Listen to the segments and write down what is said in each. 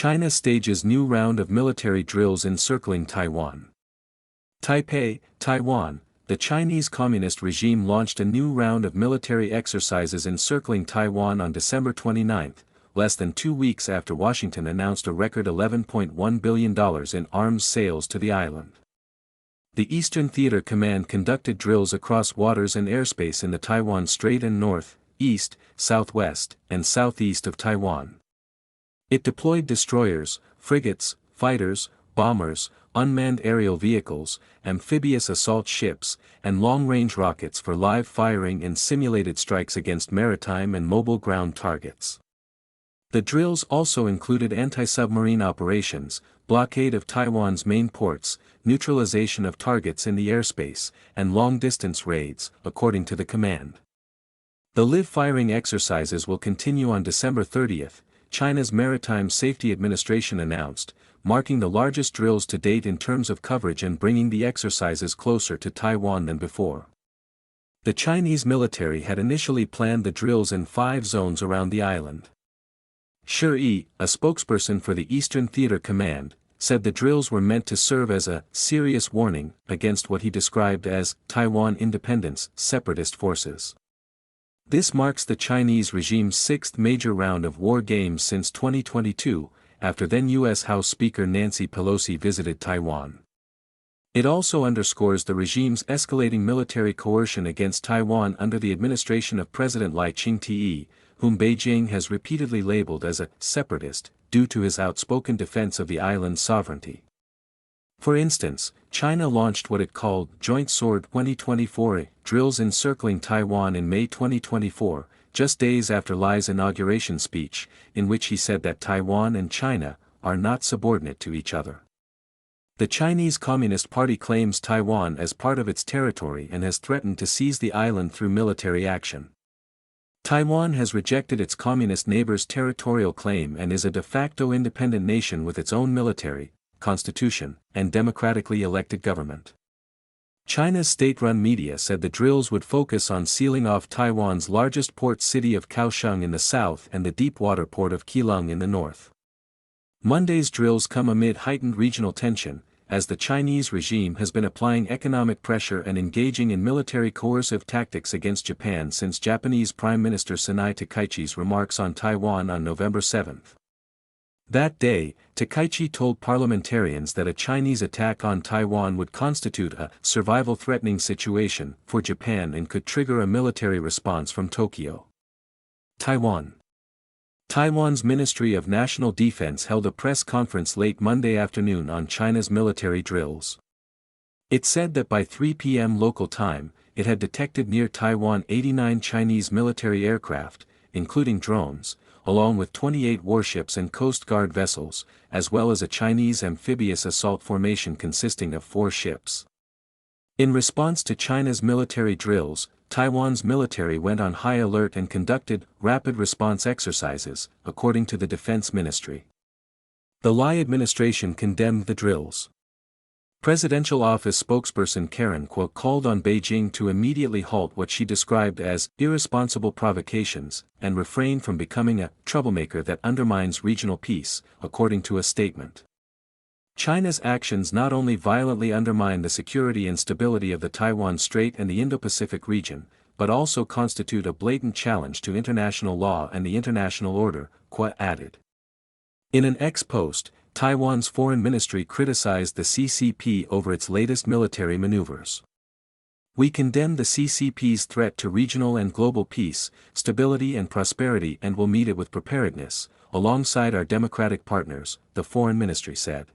China stages new round of military drills encircling Taiwan. Taipei, Taiwan. The Chinese Communist regime launched a new round of military exercises encircling Taiwan on December 29, less than 2 weeks after Washington announced a record $11.1 billion in arms sales to the island. The Eastern Theater Command conducted drills across waters and airspace in the Taiwan Strait and north, east, southwest, and southeast of Taiwan. It deployed destroyers, frigates, fighters, bombers, unmanned aerial vehicles, amphibious assault ships, and long-range rockets for live firing and simulated strikes against maritime and mobile ground targets. The drills also included anti-submarine operations, blockade of Taiwan's main ports, neutralization of targets in the airspace, and long-distance raids, according to the command. The live firing exercises will continue on December 30, China's Maritime Safety Administration announced, marking the largest drills to date in terms of coverage and bringing the exercises closer to Taiwan than before. The Chinese military had initially planned the drills in 5 zones around the island. Shi Yi, a spokesperson for the Eastern Theater Command, said the drills were meant to serve as a serious warning against what he described as Taiwan independence separatist forces. This marks the Chinese regime's 6th major round of war games since 2022, after then U.S. House Speaker Nancy Pelosi visited Taiwan. It also underscores the regime's escalating military coercion against Taiwan under the administration of President Lai Ching-te, whom Beijing has repeatedly labeled as a separatist, due to his outspoken defense of the island's sovereignty. For instance, China launched what it called Joint Sword 2024 drills encircling Taiwan in May 2024, just days after Lai's inauguration speech, in which he said that Taiwan and China are not subordinate to each other. The Chinese Communist Party claims Taiwan as part of its territory and has threatened to seize the island through military action. Taiwan has rejected its communist neighbor's territorial claim and is a de facto independent nation with its own military, constitution, and democratically elected government. China's state-run media said the drills would focus on sealing off Taiwan's largest port city of Kaohsiung in the south and the deep-water port of Keelung in the north. Monday's drills come amid heightened regional tension, as the Chinese regime has been applying economic pressure and engaging in military coercive tactics against Japan since Japanese Prime Minister Sanai Takaichi's remarks on Taiwan on November 7. That day, Takaichi told parliamentarians that a Chinese attack on Taiwan would constitute a survival-threatening situation for Japan and could trigger a military response from Tokyo. Taiwan's Ministry of National Defense held a press conference late Monday afternoon on China's military drills. It said that by 3 p.m. local time, it had detected near Taiwan 89 Chinese military aircraft, including drones, along with 28 warships and Coast Guard vessels, as well as a Chinese amphibious assault formation consisting of 4 ships. In response to China's military drills, Taiwan's military went on high alert and conducted rapid response exercises, according to the Defense Ministry. The Lai administration condemned the drills. Presidential Office spokesperson Karen Kuo called on Beijing to immediately halt what she described as irresponsible provocations and refrain from becoming a troublemaker that undermines regional peace, according to a statement. China's actions not only violently undermine the security and stability of the Taiwan Strait and the Indo-Pacific region, but also constitute a blatant challenge to international law and the international order, Kuo added. In an ex-post, Taiwan's foreign ministry criticized the CCP over its latest military maneuvers. We condemn the CCP's threat to regional and global peace, stability and prosperity and will meet it with preparedness, alongside our democratic partners, the foreign ministry said.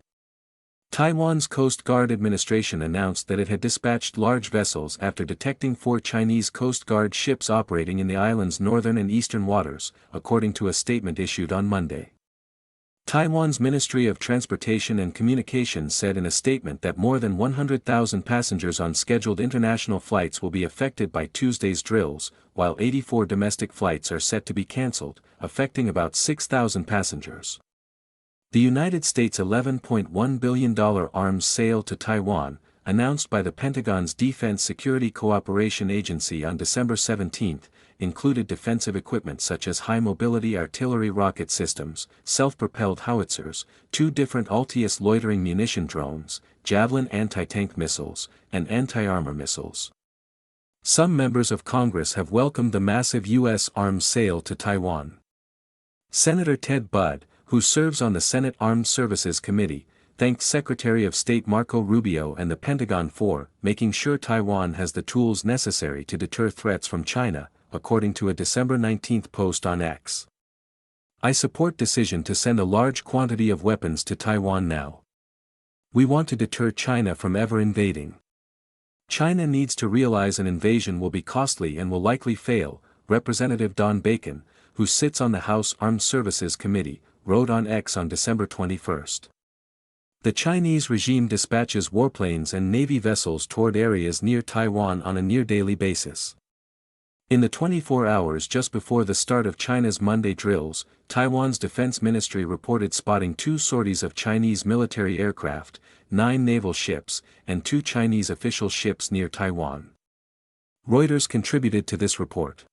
Taiwan's Coast Guard administration announced that it had dispatched large vessels after detecting 4 Chinese Coast Guard ships operating in the island's northern and eastern waters, according to a statement issued on Monday. Taiwan's Ministry of Transportation and Communications said in a statement that more than 100,000 passengers on scheduled international flights will be affected by Tuesday's drills, while 84 domestic flights are set to be cancelled, affecting about 6,000 passengers. The United States' $11.1 billion arms sale to Taiwan, announced by the Pentagon's Defense Security Cooperation Agency on December 17, included defensive equipment such as high-mobility artillery rocket systems, self-propelled howitzers, 2 different Altius loitering munition drones, Javelin anti-tank missiles, and anti-armor missiles. Some members of Congress have welcomed the massive U.S. arms sale to Taiwan. Senator Ted Budd, who serves on the Senate Armed Services Committee, thanked Secretary of State Marco Rubio and the Pentagon for making sure Taiwan has the tools necessary to deter threats from China, according to a December 19 post on X. "I support decision to send a large quantity of weapons to Taiwan now. We want to deter China from ever invading. China needs to realize an invasion will be costly and will likely fail," Representative Don Bacon, who sits on the House Armed Services Committee, wrote on X on December 21. The Chinese regime dispatches warplanes and Navy vessels toward areas near Taiwan on a near-daily basis. In the 24 hours just before the start of China's Monday drills, Taiwan's Defense Ministry reported spotting 2 sorties of Chinese military aircraft, 9 naval ships, and 2 Chinese official ships near Taiwan. Reuters contributed to this report.